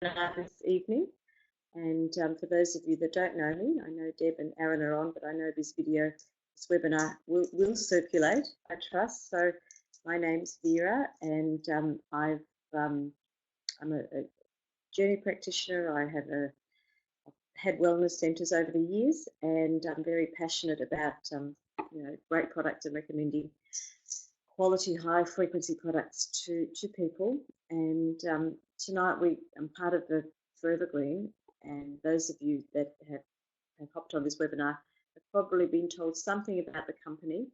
this evening. And for those of you that don't know me, I know Deb and Aaron are on, but I know this webinar will circulate, I trust. So my name's Vera, and I'm a journey practitioner. I've had wellness centres over the years, and I'm very passionate about great products and recommending quality, high frequency products to people. And tonight I'm part of the Forever Green, and those of you that have hopped on this webinar have probably been told something about the company,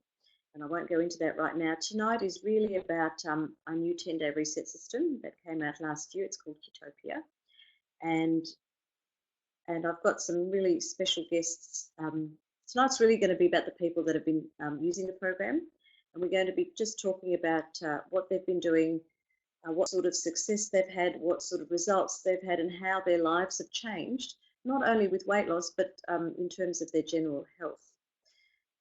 and I won't go into that right now. Tonight is really about our new 10-day reset system that came out last year. It's called Ketopia, and I've got some really special guests. Tonight's really going to be about the people that have been using the program, and we're going to be just talking about what they've been doing, what sort of success they've had, what sort of results they've had, and how their lives have changed, not only with weight loss, but in terms of their general health.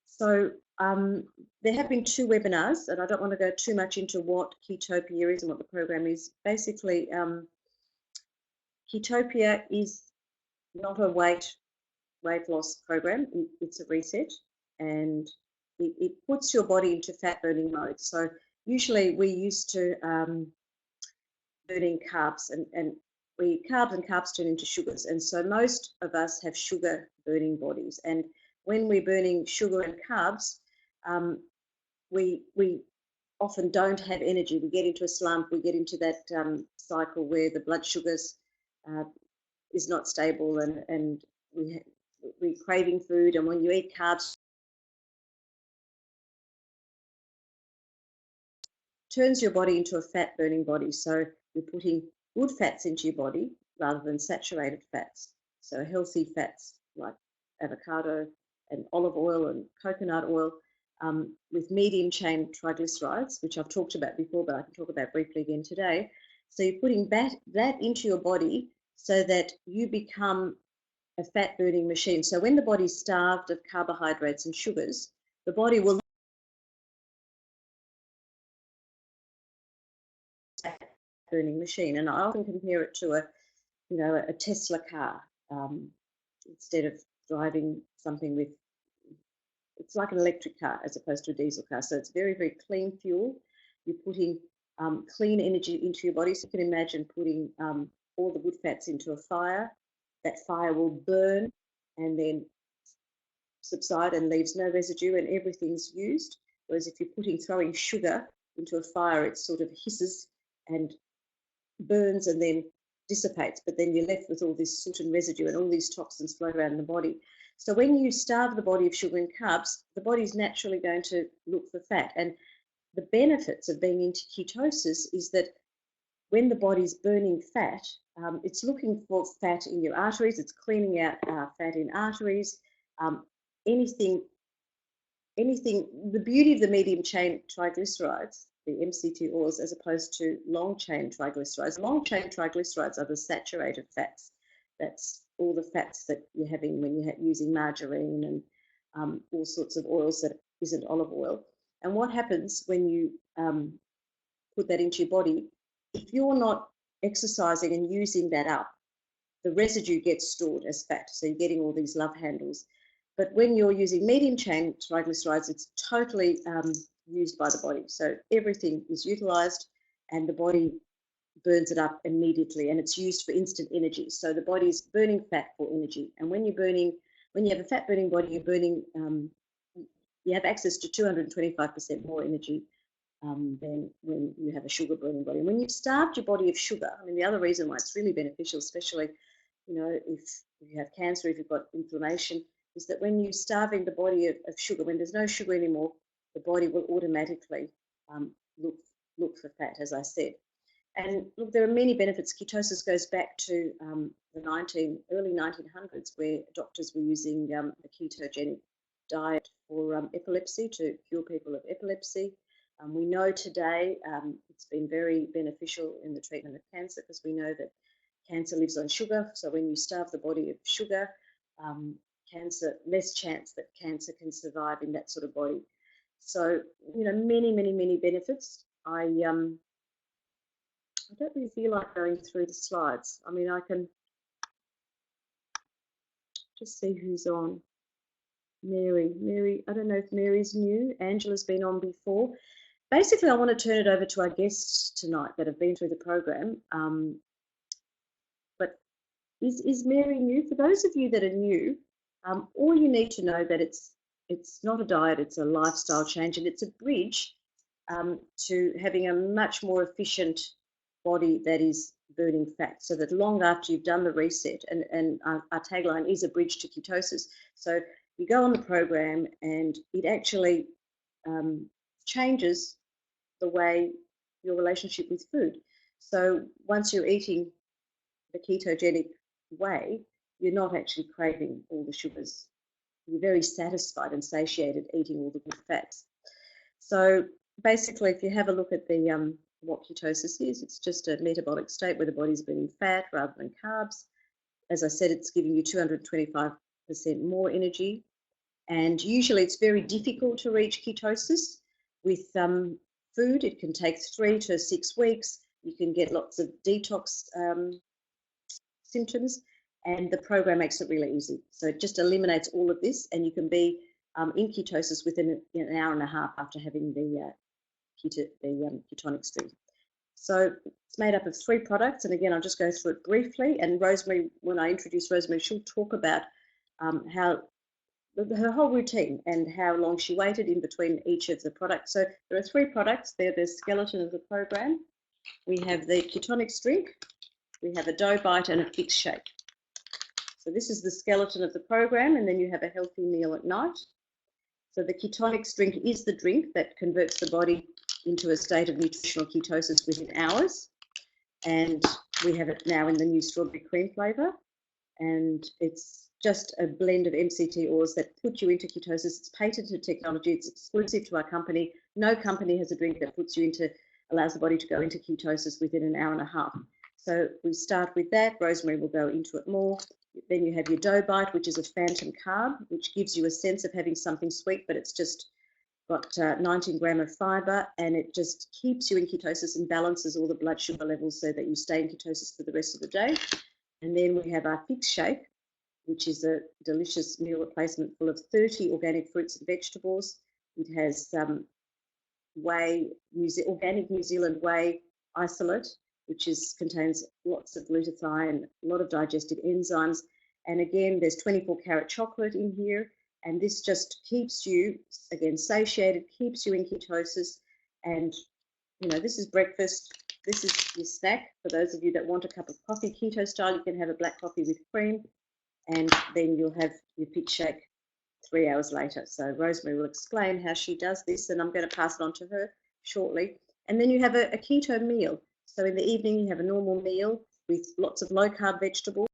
So there have been 2 webinars, and I don't want to go too much into what Ketopia is and what the program is. Basically, Ketopia is not a weight loss program. It's a reset, and it puts your body into fat burning mode. So usually we're used to burning carbs, and carbs turn into sugars, and so most of us have sugar burning bodies. And when we're burning sugar and carbs, we often don't have energy. We get into a slump. We get into that cycle where the blood sugars is not stable, and we're craving food. And when you eat carbs, turns your body into a fat burning body. So you're putting good fats into your body rather than saturated fats. So healthy fats like avocado and olive oil and coconut oil, with medium chain triglycerides, which I've talked about before, but I can talk about briefly again today. So you're putting that into your body so that you become a fat burning machine. So when the body's starved of carbohydrates and sugars, the body will burning machine. And I often compare it to a Tesla car. Instead of driving something with, it's like an electric car as opposed to a diesel car. So it's very, very clean fuel. You're putting clean energy into your body. So you can imagine putting all the good fats into a fire. That fire will burn and then subside and leaves no residue, and everything's used. Whereas if you're throwing sugar into a fire, it sort of hisses and burns and then dissipates, but then you're left with all this soot and residue, and all these toxins float around in the body. So when you starve the body of sugar and carbs, the body's naturally going to look for fat. And the benefits of being into ketosis is that when the body's burning fat, it's looking for fat in your arteries. It's cleaning out fat in arteries. Anything. The beauty of the medium chain triglycerides, the MCT oils, as opposed to long chain triglycerides. Long chain triglycerides are the saturated fats. That's all the fats that you're having when you're using margarine and all sorts of oils that isn't olive oil. And what happens when you put that into your body, if you're not exercising and using that up, the residue gets stored as fat. So you're getting all these love handles. But when you're using medium chain triglycerides, it's totally used by the body. So everything is utilized and the body burns it up immediately, and it's used for instant energy. So the body's burning fat for energy. And when you have a fat burning body, you have access to 225% more energy than when you have a sugar burning body. And when you've starved your body of sugar, I mean, the other reason why it's really beneficial, especially, if you have cancer, if you've got inflammation, is that when you're starving the body of sugar, when there's no sugar anymore, the body will automatically look for fat, as I said. And look, there are many benefits. Ketosis goes back to the early 1900s, where doctors were using a ketogenic diet for epilepsy, to cure people of epilepsy. We know today it's been very beneficial in the treatment of cancer, because we know that cancer lives on sugar. So when you starve the body of sugar, less chance that cancer can survive in that sort of body. So, many, many, many benefits. I don't really feel like going through the slides. I mean, I can just see who's on. Mary, I don't know if Mary's new. Angela's been on before. Basically, I want to turn it over to our guests tonight that have been through the program. But is Mary new? For those of you that are new, all you need to know that it's not a diet, it's a lifestyle change, and it's a bridge to having a much more efficient body that is burning fat, so that long after you've done the reset, and our tagline is a bridge to ketosis. So you go on the program and it actually changes the way your relationship with food. So once you're eating the ketogenic way, you're not actually craving all the sugars. You're very satisfied and satiated eating all the good fats. So basically, if you have a look at the what ketosis is, it's just a metabolic state where the body's burning fat rather than carbs. As I said, it's giving you 225% more energy. And usually it's very difficult to reach ketosis with food. It can take 3 to 6 weeks. You can get lots of detox symptoms, and the program makes it really easy. So it just eliminates all of this, and you can be in ketosis within an hour and a half after having the ketonic stream. So it's made up of 3 products, and again, I'll just go through it briefly. And Rosemary, when I introduce Rosemary, she'll talk about how her whole routine and how long she waited in between each of the products. So there are 3 products. They're the skeleton of the program. We have the ketonic drink, we have a dough bite, and a fix shake. So this is the skeleton of the program, and then you have a healthy meal at night. So the ketonic drink is the drink that converts the body into a state of nutritional ketosis within hours. And we have it now in the new strawberry cream flavour. And it's just a blend of MCT oils that put you into ketosis. It's patented technology. It's exclusive to our company. No company has a drink that allows the body to go into ketosis within an hour and a half. So we start with that. Rosemary will go into it more. Then you have your dough bite, which is a phantom carb, which gives you a sense of having something sweet, but it's just got 19 grams of fiber, and it just keeps you in ketosis and balances all the blood sugar levels so that you stay in ketosis for the rest of the day. And then we have our fix shake, which is a delicious meal replacement full of 30 organic fruits and vegetables. It has organic New Zealand whey isolate, which contains lots of glutathione, a lot of digestive enzymes. And again, there's 24-karat chocolate in here. And this just keeps you, again, satiated, keeps you in ketosis. And, you know, this is breakfast. This is your snack. For those of you that want a cup of coffee keto style, you can have a black coffee with cream. And then you'll have your fix shake 3 hours later. So Rosemary will explain how she does this, and I'm going to pass it on to her shortly. And then you have a keto meal. So in the evening, you have a normal meal with lots of low-carb vegetables.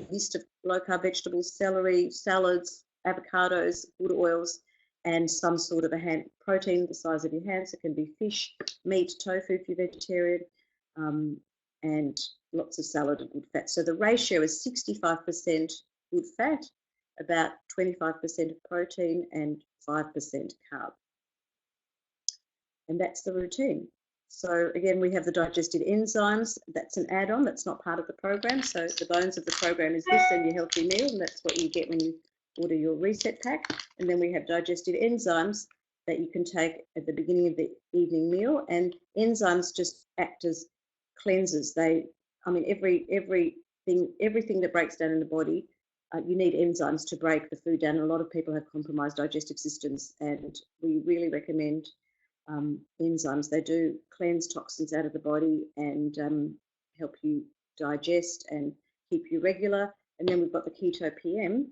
List of low-carb vegetables, celery, salads, avocados, good oils, and some sort of a protein the size of your hands. It can be fish, meat, tofu if you're vegetarian, and lots of salad and good fat. So the ratio is 65% good fat, about 25% of protein, and 5% carb. And that's the routine. So again, we have the digestive enzymes. That's an add-on. That's not part of the program. So the bones of the program is this and your healthy meal, and that's what you get when you order your reset pack. And then we have digestive enzymes that you can take at the beginning of the evening meal. And enzymes just act as cleansers. Everything that breaks down in the body, you need enzymes to break the food down. And a lot of people have compromised digestive systems, and we really recommend enzymes. They do cleanse toxins out of the body and help you digest and keep you regular. And then we've got the Ketopia,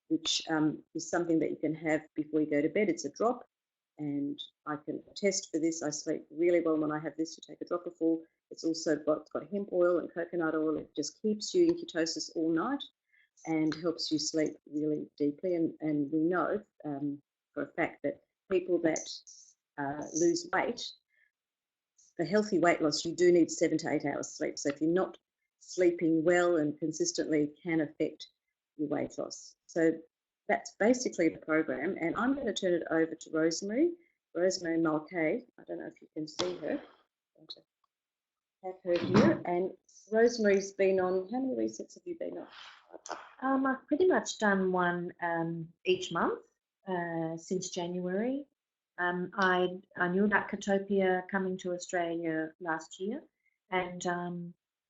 which is something that you can have before you go to bed. It's a drop, and I can attest for this. I sleep really well when I have this. You take a drop of full. It's also got hemp oil and coconut oil. It just keeps you in ketosis all night and helps you sleep really deeply. And we know for a fact that people that lose weight, for healthy weight loss, you do need 7 to 8 hours sleep. So if you're not sleeping well and consistently, can affect your weight loss. So that's basically the program. And I'm going to turn it over to Rosemary Mulcahy. I don't know if you can see her. I'm going to have her here. And Rosemary's been on, how many resets have you been on? I've pretty much done one each month since January. I knew about Ketopia coming to Australia last year, and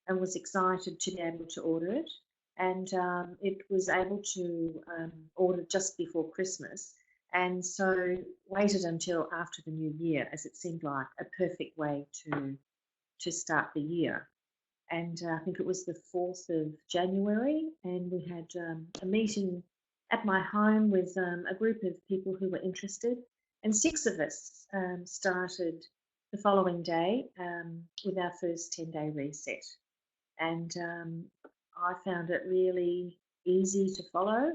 I was excited to be able to order it. And it was able to order just before Christmas, and so waited until after the new year, as it seemed like a perfect way to start the year. And I think it was the 4th of January, and we had a meeting at my home with a group of people who were interested, and 6 of us started the following day with our first 10-day reset. And I found it really easy to follow.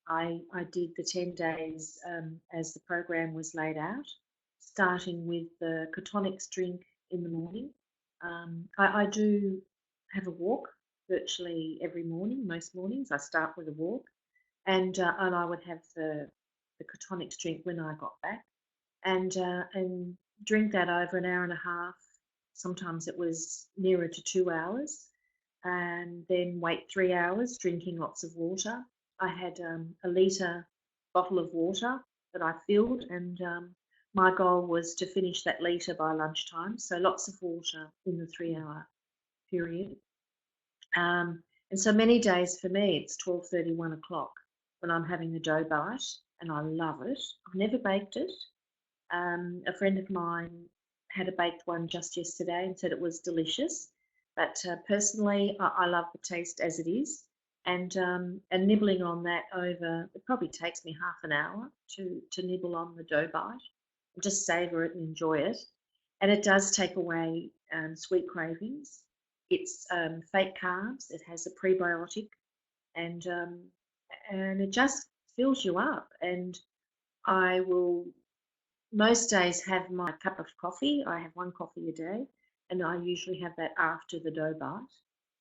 I did the 10 days as the program was laid out, starting with the Ketonics drink in the morning. I do have a walk virtually every morning. Most mornings I start with a walk, and I would have the Ketonics drink when I got back, and drink that over an hour and a half. Sometimes it was nearer to 2 hours, and then wait 3 hours drinking lots of water. I had a litre bottle of water that I filled, and my goal was to finish that litre by lunchtime. So lots of water in the 3 hour period. And so many days for me, it's 12:30, 1 o'clock when I'm having the dough bite, and I love it. I've never baked it. A friend of mine had a baked one just yesterday and said it was delicious. But personally, I love the taste as it is, and nibbling on that over, it probably takes me half an hour to nibble on the dough bite, just savour it and enjoy it. And it does take away sweet cravings. It's fake carbs. It has a prebiotic, and it just fills you up. And I will most days have my cup of coffee. I have 1 coffee a day, and I usually have that after the dough bite.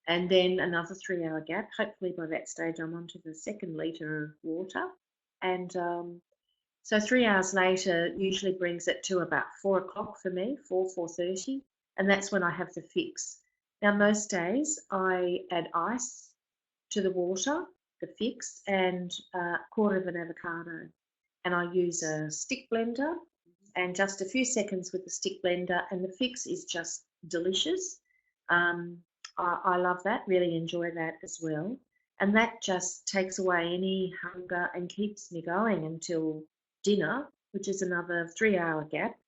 And then another 3 hour gap. Hopefully by that stage I'm onto the second litre of water. And so 3 hours later usually brings it to about 4 o'clock for me, 4:30, and that's when I have the fix. Now most days I add ice to the water, the fix, and a quarter of an avocado. And I use a stick blender and just a few seconds with the stick blender, and the fix is just delicious. I love that, really enjoy that as well. And that just takes away any hunger and keeps me going until dinner, which is another 3 hour gap,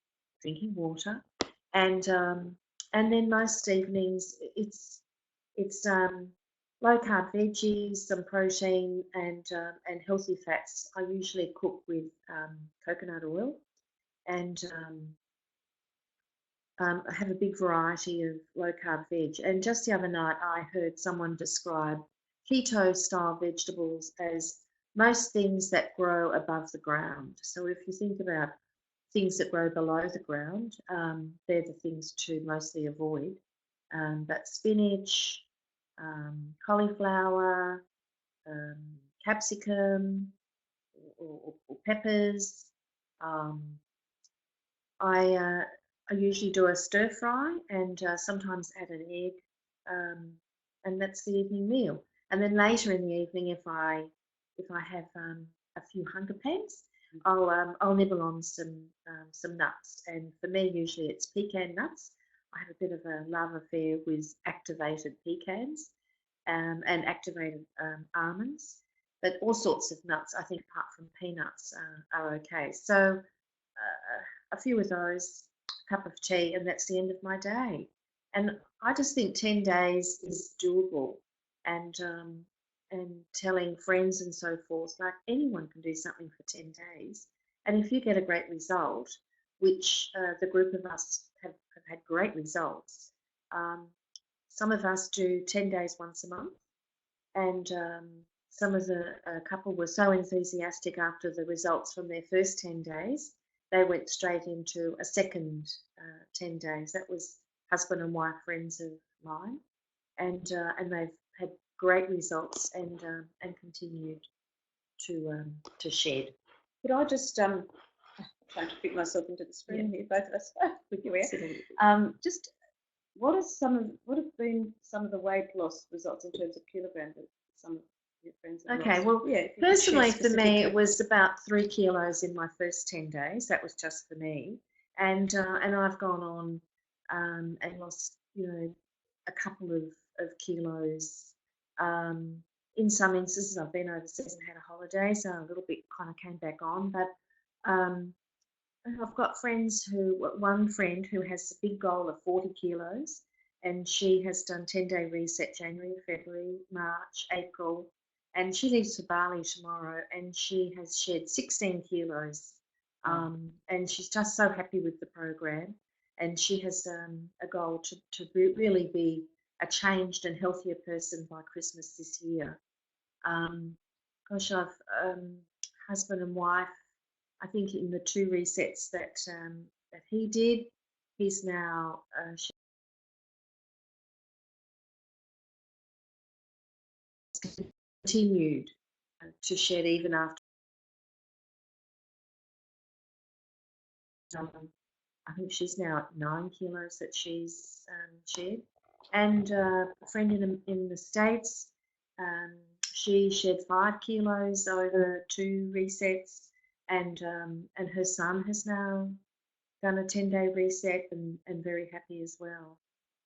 drinking water. And then most evenings it's low carb veggies, some protein, and healthy fats. I usually cook with coconut oil, and I have a big variety of low carb veg. And just the other night, I heard someone describe keto style vegetables as most things that grow above the ground. So if you think about things that grow below the ground, they're the things to mostly avoid. But spinach, cauliflower, um, capsicum, or peppers. Um, I usually do a stir fry, and sometimes add an egg, um, and that's the evening meal. And then later in the evening, if I have a few hunger pangs, I'll nibble on some nuts. And for me, usually it's pecan nuts. I have a bit of a love affair with activated pecans, and activated almonds, but all sorts of nuts, I think, apart from peanuts, are okay. So a few of those, a cup of tea, and that's the end of my day. And I just think 10 days is doable, and telling friends and so forth, like anyone can do something for 10 days. And if you get a great result, which the group of us have had great results, some of us do 10 days once a month, and some of the couple were so enthusiastic after the results from their first 10 days, they went straight into a second 10 days. That was husband and wife friends of mine, and they've had great results, and continued. to shed. Could I just trying to fit myself into the screen here, both of us. Just what have been some of the weight loss results in terms of kilograms that some of your friends have Okay, lost? well, Yeah, personally for me, it was about 3 kilos in my first 10 days. That was just for me, and I've gone on and lost, a couple of kilos. In some instances, I've been overseas and had a holiday, so a little bit kind of came back on. But I've got one friend who has a big goal of 40 kilos, and she has done 10-day reset January, February, March, April, and she leaves for Bali tomorrow, and she has shed 16 kilos. And she's just so happy with the program, and she has a goal to really be a changed and healthier person by Christmas this year. Gosh, I've husband and wife. I think in the 2 resets that he did, he's now continued to shed even after. I think she's now at 9 kilos that she's shed. And a friend in the States, she shed 5 kilos over 2 resets, and her son has now done a 10-day reset and very happy as well.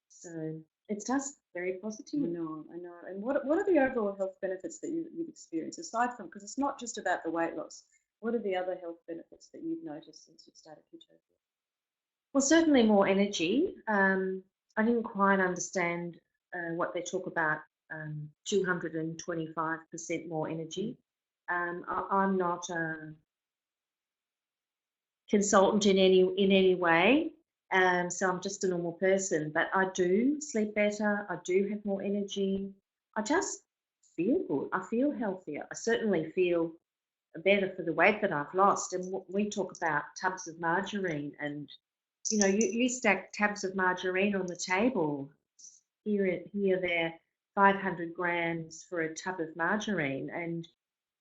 So it's just very positive. I know. And what are the overall health benefits that you've experienced, aside from, because it's not just about the weight loss, what are the other health benefits that you've noticed since you've started Ketopia? Well, certainly more energy. I didn't quite understand what they talk about, 225% more energy. I'm not a consultant in any way, so I'm just a normal person. But I do sleep better. I do have more energy. I just feel good. I feel healthier. I certainly feel better for the weight that I've lost. And we talk about tubs of margarine, and you stack tubs of margarine on the table. Here, there, 500 grams for a tub of margarine,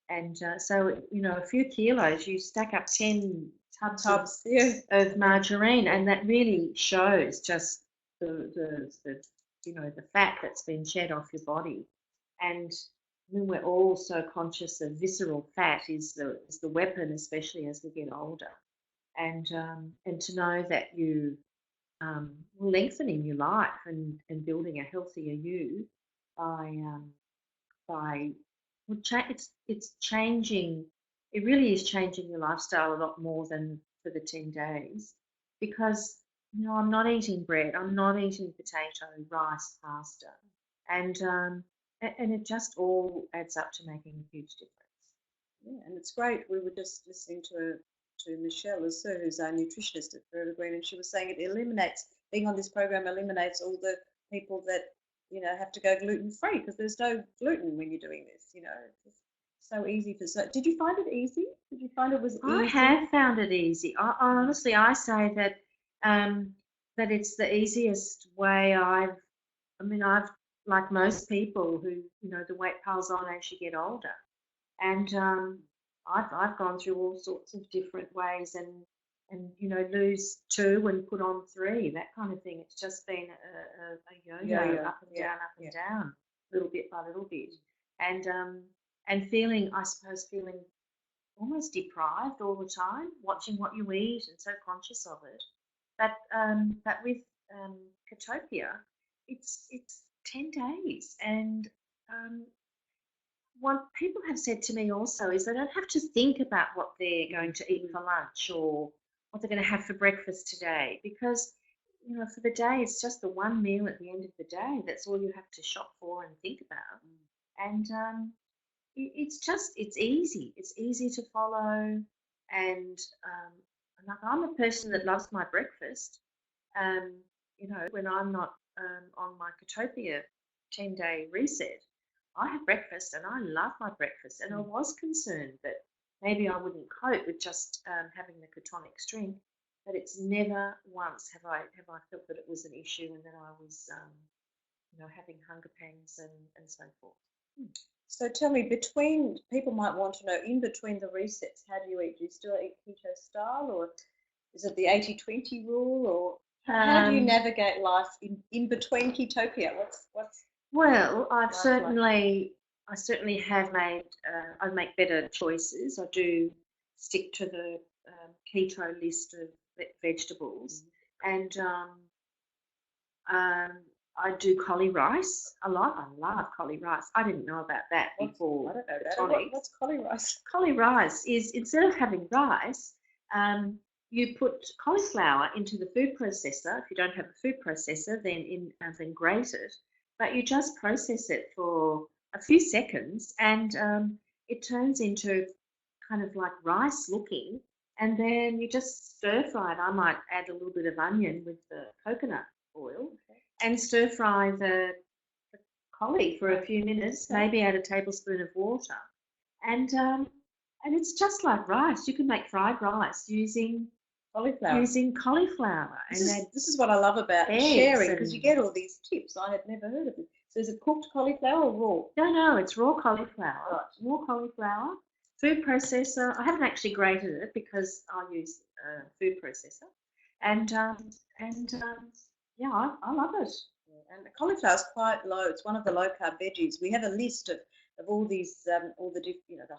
and so a few kilos. You stack up 10 tubs of margarine, and that really shows just the fat that's been shed off your body. And when we're all so conscious of visceral fat is the weapon, especially as we get older. And to know that you lengthening your life and building a healthier you by it's changing. It really is changing your lifestyle a lot more than for the 10 days, because I'm not eating bread, I'm not eating potato, rice, pasta, and it just all adds up to making a huge difference. Yeah, and it's great. We were just listening to Michelle Lasseur, who's our nutritionist at Vera West, and she was saying it eliminates, being on this program eliminates all the people that have to go gluten free, because there's no gluten when you're doing this. It's so easy for. So, did you find it easy? Did you find it was easy? I have found it easy. Honestly, I say that that it's the easiest way. I've like most people who the weight piles on as you get older, and I've gone through all sorts of different ways and lose 2 and put on 3, that kind of thing. It's just been a yo-yo, up and down, little bit by little bit, and feeling almost deprived all the time, watching what you eat and so conscious of it. But with Ketopia, it's 10 days, and what people have said to me also is they don't have to think about what they're going to eat for lunch or what they're going to have for breakfast today, because for the day it's just the one meal at the end of the day. That's all you have to shop for and think about. And it's easy. It's easy to follow, and like I'm a person that loves my breakfast. When I'm not on my Ketopia 10-day reset, I have breakfast and I love my breakfast. And I was concerned that maybe I wouldn't cope with just having the ketonic drink, but it's never once have I felt that it was an issue and that I was having hunger pangs and so forth. So tell me, people might want to know, in between the resets, how do you eat? Do you still eat keto style, or is it the 80-20 rule, or how do you Um, navigate life in between Ketopia? What's well, life like? I certainly have made, I make better choices. I do stick to the keto list of vegetables, and um, I do collie rice a lot. I love collie rice. I didn't know about that I before don't know the about it. tonics. What's cauli rice? Collie rice is, instead of having rice, you put cauliflower into the food processor. If you don't have a food processor, then grate it. But you just process it for a few seconds, and it turns into kind of like rice looking. And then you just stir fry it. I might add a little bit of onion with the coconut oil, Okay. and stir fry the collie for a few minutes. Okay. Maybe add a tablespoon of water, and it's just like rice. You can make fried rice using Cauliflower. cauliflower, This and is add this is what I love about eggs sharing, because you and get all these tips. I had never heard of it. So is it cooked cauliflower or no, it's raw cauliflower. raw? Raw cauliflower. Food processor. I haven't actually grated it because I use a food processor, and yeah, I love it. Yeah, and the cauliflower is quite low. It's one of the low carb veggies. We have a list of all these, the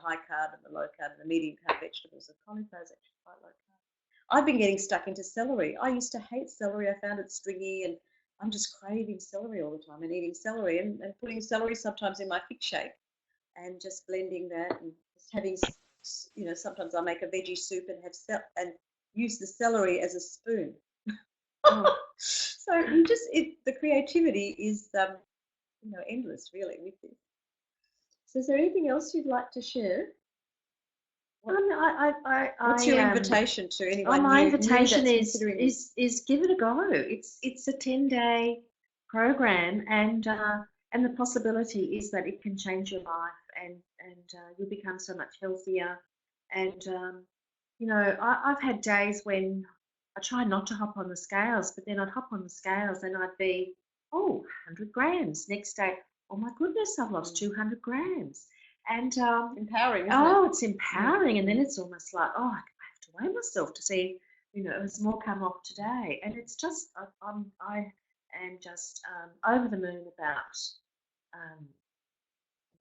high carb and the low carb and the medium carb vegetables. The cauliflower is actually quite low carb. I've been getting stuck into celery. I used to hate celery. I found it stringy, and I'm just craving celery all the time and eating celery, and putting celery sometimes in my fig shake and just blending that and just having, sometimes I make a veggie soup and and use the celery as a spoon. Oh. So the creativity is endless, really, with this. So is there anything else you'd like to share? What's your invitation to anyone my new invitation that's is considering this? give it a go. It's a 10-day program, and the possibility is that it can change your life, and you'll become so much healthier. And I've had days when I try not to hop on the scales, but then I'd hop on the scales and I'd be, 100 grams. Next day, oh my goodness, I've lost 200 grams. And Empowering, isn't it? it's empowering. And then it's almost like, I have to weigh myself to see, has more come off today. And it's just, I am just over the moon about um,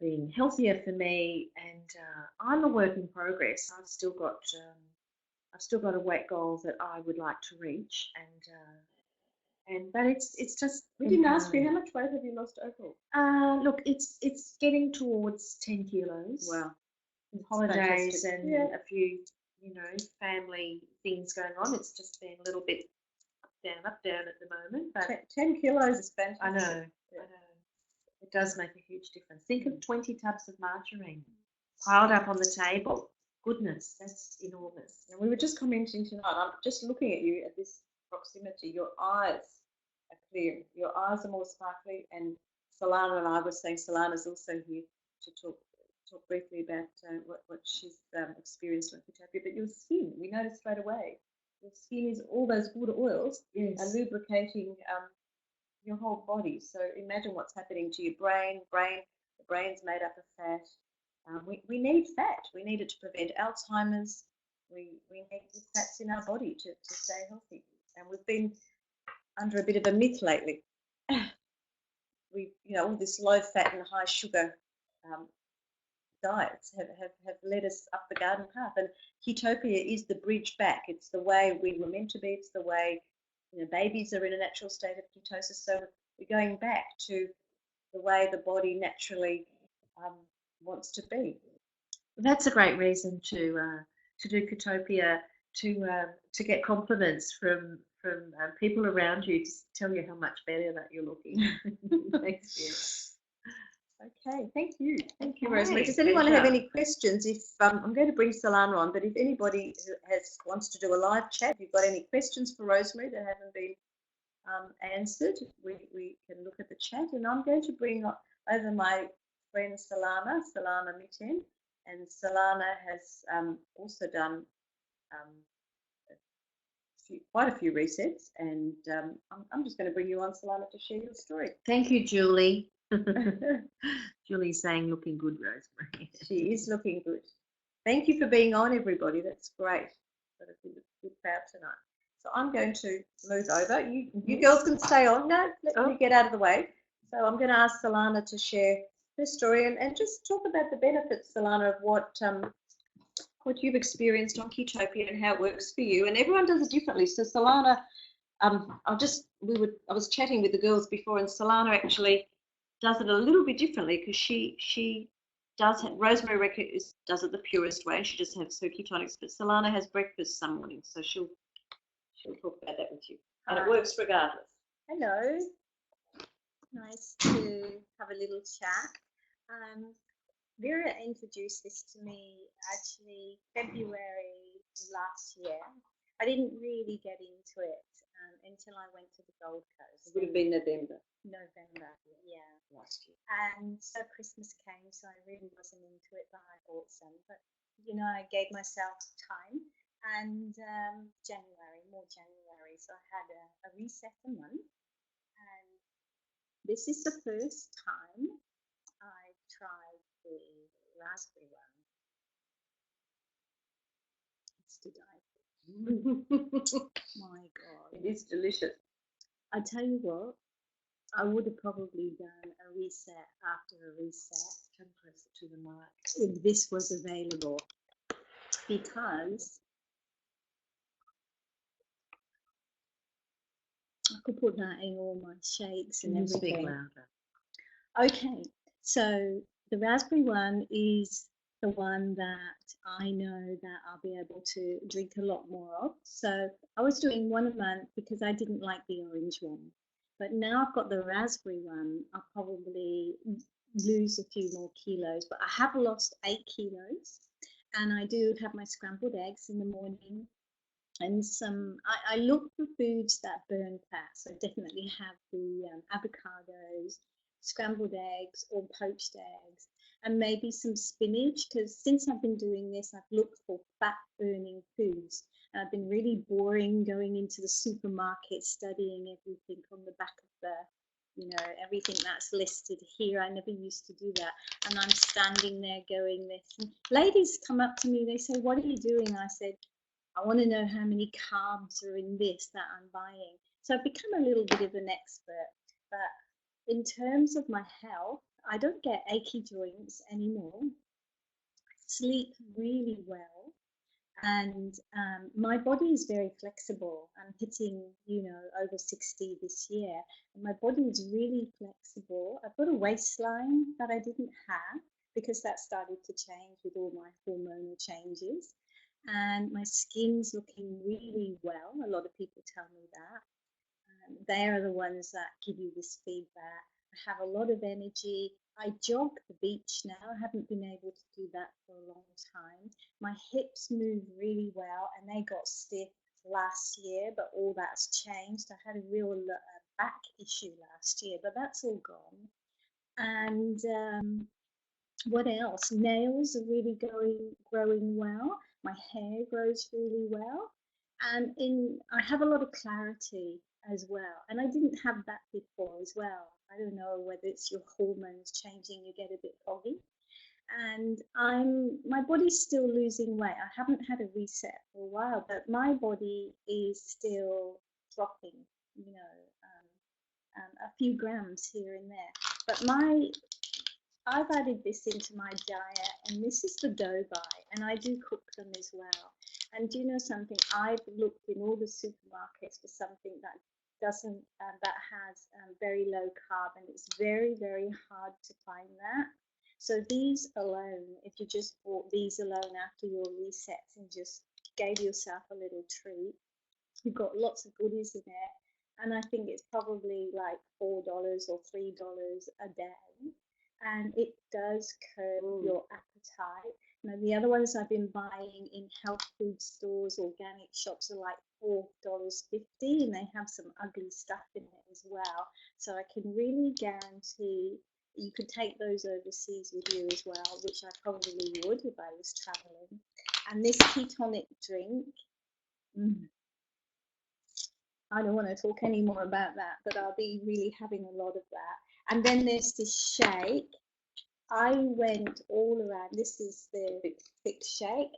being healthier for me. And I'm a work in progress. I've still got a weight goal that I would like to reach, but it's just. We didn't ask you, how much weight have you lost overall? Look, it's getting towards 10 kilos. Wow. With holidays and a few, family things going on. It's just been a little bit up, down at the moment. But 10 kilos is fantastic. I know. It does make a huge difference. Think of 20 tubs of margarine piled up on the table. Goodness, that's enormous. And we were just commenting tonight, I'm just looking at you at this proximity. Your eyes are clear. Your eyes are more sparkly. And Solana and I were saying, Solana's also here to talk briefly about what she's experienced with Ketopia. But your skin, we noticed straight away, your skin is all those good oils are lubricating your whole body. So imagine what's happening to your brain. The brain's made up of fat. We need fat. We need it to prevent Alzheimer's. We need the fats in our body to stay healthy. And we've been under a bit of a myth lately. All this low fat and high sugar diets have led us up the garden path. And Ketopia is the bridge back. It's the way we were meant to be. It's the way babies are in a natural state of ketosis. So we're going back to the way the body naturally wants to be. That's a great reason to do Ketopia, to get compliments from people around you to tell you how much better that you're looking. Thanks, you. Okay, thank you. Thank you, Rosemary. Does anyone have any questions? If I'm going to bring Solana on, but if anybody wants to do a live chat, if you've got any questions for Rosemary that haven't been answered, we can look at the chat. And I'm going to bring over my friend Solana Mitten, and Solana has also done quite a few resets, and I'm just going to bring you on, Solana, to share your story. Thank you, Julie. Julie's saying looking good, Rosemary. She is looking good. Thank you for being on, everybody. That's great. Got a good crowd tonight. So I'm going to move over. You girls can stay on. No, let me get out of the way. So I'm going to ask Solana to share her story and just talk about the benefits, Solana, of what you've experienced on Ketopia and how it works for you. And everyone does it differently. So Solana, I was chatting with the girls before, and Solana actually does it a little bit differently because she does have, Rosemary does it the purest way. She just has her ketonics, but Solana has breakfast some mornings, so she'll talk about that with you. And it works regardless. Hello. Nice to have a little chat. Vera introduced this to me actually February last year. I didn't really get into it until I went to the Gold Coast. It would have been November, yeah. Last year. And so Christmas came, so I really wasn't into it, but I bought some. But, you know, I gave myself time. And more January. So I had a reset a month. And this is the first time I tried the raspberry one. It's to die for. My God. It is delicious. I tell you what, I would have probably done a reset after a reset. Come closer to the mic. If this was available. Because I could put that in all my shakes and everything. Speak louder. Okay, so the raspberry one is the one that I know that I'll be able to drink a lot more of. So I was doing one a month because I didn't like the orange one. But now I've got the raspberry one, I'll probably lose a few more kilos. But I have lost 8 kilos, and I do have my scrambled eggs in the morning. And I look for foods that burn fat. So definitely have the avocados, scrambled eggs or poached eggs, and maybe some spinach, because since I've been doing this, I've looked for fat burning foods. And I've been really boring going into the supermarket, studying everything on the back of everything that's listed here. I never used to do that. And I'm standing there going this. And ladies come up to me, they say, "What are you doing?" I said, "I want to know how many carbs are in this that I'm buying." So I've become a little bit of an expert. But in terms of my health, I don't get achy joints anymore. I sleep really well. And my body is very flexible. I'm hitting, over 60 this year. And my body is really flexible. I've got a waistline that I didn't have because that started to change with all my hormonal changes. And my skin's looking really well. A lot of people tell me that. They are the ones that give you this feedback. I have a lot of energy. I jog the beach now. I haven't been able to do that for a long time. My hips move really well, and they got stiff last year, but all that's changed. I had a real back issue last year, but that's all gone. And what else? Nails are really growing well. My hair grows really well, and I have a lot of clarity as well. And I didn't have that before as well. I don't know whether it's your hormones changing, you get a bit foggy. And my body's still losing weight. I haven't had a reset for a while, but my body is still dropping, a few grams here and there. But I've added this into my diet, and this is the dough bite, and I do cook them as well. And do you know something? I've looked in all the supermarkets for something that has very low carb, and it's very, very hard to find that. So these alone, if you just bought these alone after your resets and just gave yourself a little treat, you've got lots of goodies in there. And I think it's probably like $4 or $3 a day. And it does curb your appetite. Now, the other ones I've been buying in health food stores, organic shops, are like $4.50, and they have some ugly stuff in it as well. So I can really guarantee you could take those overseas with you as well, which I probably would if I was traveling. And this ketonic drink, I don't want to talk any more about that, but I'll be really having a lot of that. And then there's this shake. I went all around. This is the thick shake.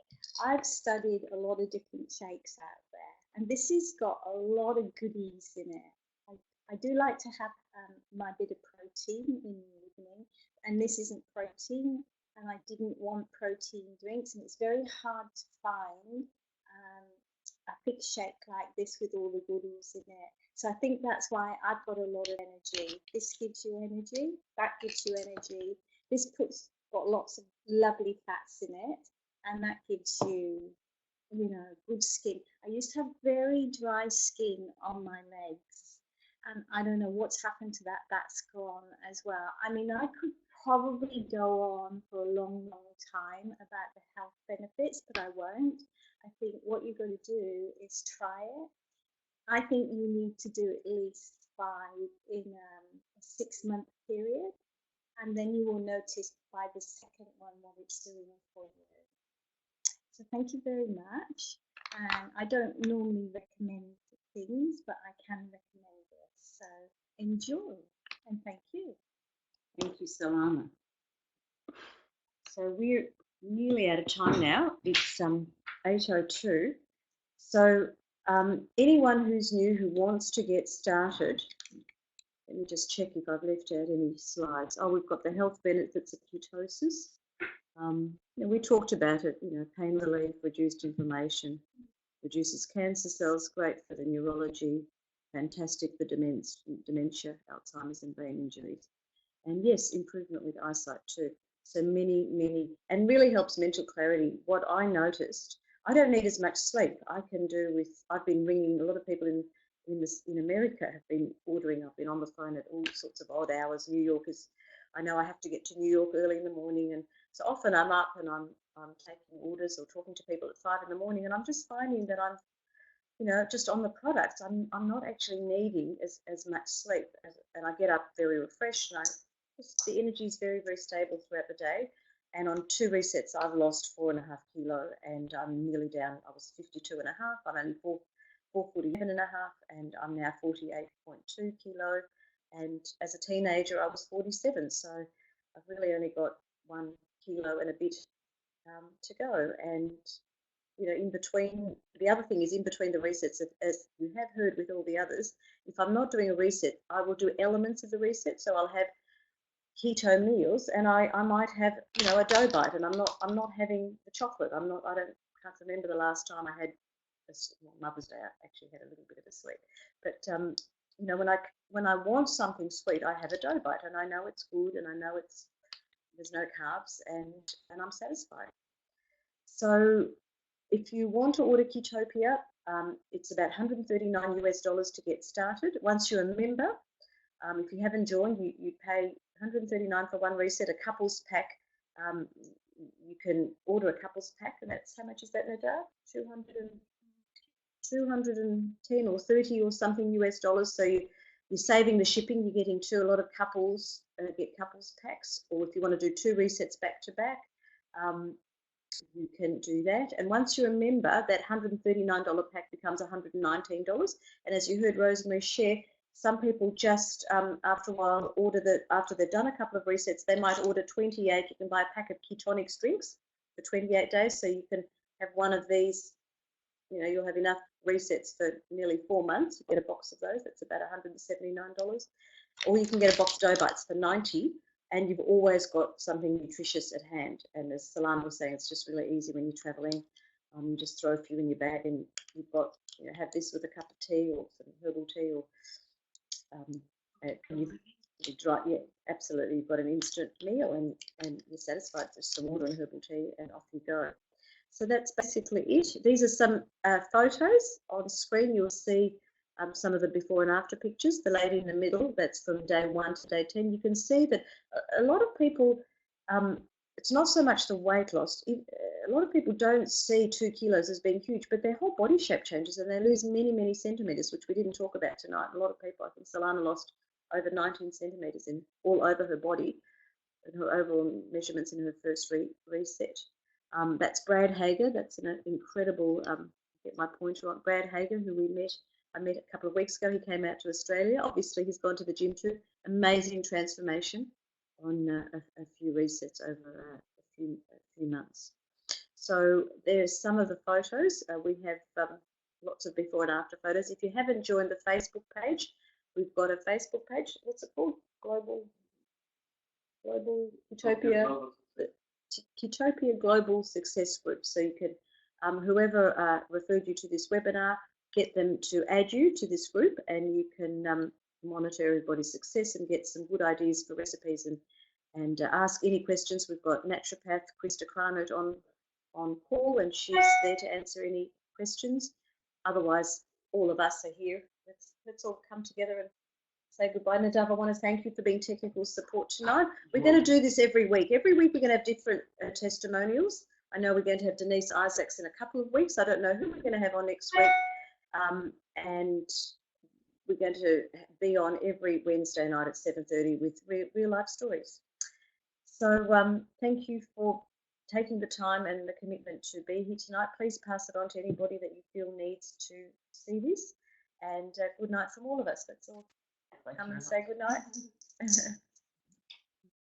I've studied a lot of different shakes out there, and this has got a lot of goodies in it. I do like to have my bit of protein in the evening, and this isn't protein, and I didn't want protein drinks, and it's very hard to find a thick shake like this with all the goodies in it. So I think that's why I've got a lot of energy. This gives you energy, that gives you energy. This got lots of lovely fats in it, and that gives you, you know, good skin. I used to have very dry skin on my legs, and I don't know what's happened to that. That's gone as well. I mean, I could probably go on for a long, long time about the health benefits, but I won't. I think what you're going to do is try it. I think you need to do at least 5 in a 6-month period, and then you will notice by the second one what it's doing for you. So thank you very much. And I don't normally recommend things, but I can recommend this. So enjoy, and thank you. Thank you, Salama. So we're nearly out of time now. It's 8:02. So anyone who's new who wants to get started, let me just check if I've left out any slides. Oh, we've got the health benefits of ketosis. We talked about it, you know, pain relief, reduced inflammation, reduces cancer cells, great for the neurology, fantastic for dementia, Alzheimer's and brain injuries. And yes, improvement with eyesight too. So many, and really helps mental clarity. What I noticed, I don't need as much sleep. I can do with, I've been ringing, a lot of people in America have been ordering. I've been on the phone at all sorts of odd hours. New York is, I know I have to get to New York early in the morning, and so often I'm up and I'm taking orders or talking to people at 5 in the morning, and I'm just finding that I'm, you know, just on the products, I'm not actually needing as much sleep, and I get up very refreshed, and the energy is very, very stable throughout the day. And on 2 resets, I've lost 4.5 kilo, and I'm nearly down. I was 52.5. I'm only 447.5, and I'm now 48.2 kilo. And as a teenager, I was 47. So I've really only got 1 kilo and a bit to go. And you know, in between, the other thing is in between the resets, as you have heard with all the others, if I'm not doing a reset, I will do elements of the reset. So I'll have keto meals, and I might have, you know, a dough bite, and I'm not having the chocolate. I can't remember the last time I had Mother's Day. I actually had a little bit of a sweet, but you know, when I want something sweet, I have a dough bite, and I know it's good, and I know there's no carbs, and I'm satisfied. So if you want to order Ketopia, it's about $139 to get started. Once you're a member, if you haven't joined, you pay $139 for 1 reset, a couples pack. You can order a couples pack, and that's, how much is that, Nada? 210 or 30 or something US dollars. So you're saving the shipping. You're getting a lot of couples get couples packs, or if you want to do 2 resets back to back, you can do that. And once you're a member, that $139 pack becomes $119. And as you heard Rosemary share, some people just after a while after they've done a couple of resets, they might order 28. You can buy a pack of ketonics drinks for 28 days, so you can have one of these. You know, you'll have enough resets for nearly 4 months. You get a box of those. That's about $179. Or you can get a box of dough bites for $90, and you've always got something nutritious at hand. And as Salam was saying, it's just really easy when you're traveling. You just throw a few in your bag, and you've got, you know, have this with a cup of tea or some herbal tea, or yeah, absolutely. You've got an instant meal, and you're satisfied. Just some water and herbal tea, and off you go. So that's basically it. These are some photos on screen. You'll see some of the before and after pictures. The lady in the middle, that's from day 1 to day 10. You can see that a lot of people, it's not so much the weight loss. A lot of people don't see 2 kilos as being huge, but their whole body shape changes, and they lose many, many centimetres, which we didn't talk about tonight. A lot of people, I think Solana lost over 19 centimetres all over her body, and her overall measurements in her first reset. That's Brad Hager. That's an incredible, get my pointer on, Brad Hager, who we met I met a couple of weeks ago. He came out to Australia. Obviously, he's gone to the gym too. Amazing transformation on a few resets over a few months. So there's some of the photos. We have lots of before and after photos. If you haven't joined the Facebook page, we've got a Facebook page. What's it called? Global Ketopia. Ketopia Global Success Group. So you can, whoever referred you to this webinar, get them to add you to this group, and you can monitor everybody's success and get some good ideas for recipes and ask any questions. We've got naturopath Krista Kranert on call, and she's there to answer any questions. Otherwise, all of us are here. Let's all come together and say goodbye. Nadav, I want to thank you for being technical support tonight. We're going to do this every week. Every week we're going to have different testimonials. I know we're going to have Denise Isaacs in a couple of weeks. I don't know who we're going to have on next week. And we're going to be on every Wednesday night at 7:30 with real life stories. So thank you for taking the time and the commitment to be here tonight. Please pass it on to anybody that you feel needs to see this. And good night from all of us. Let's all come and say good night.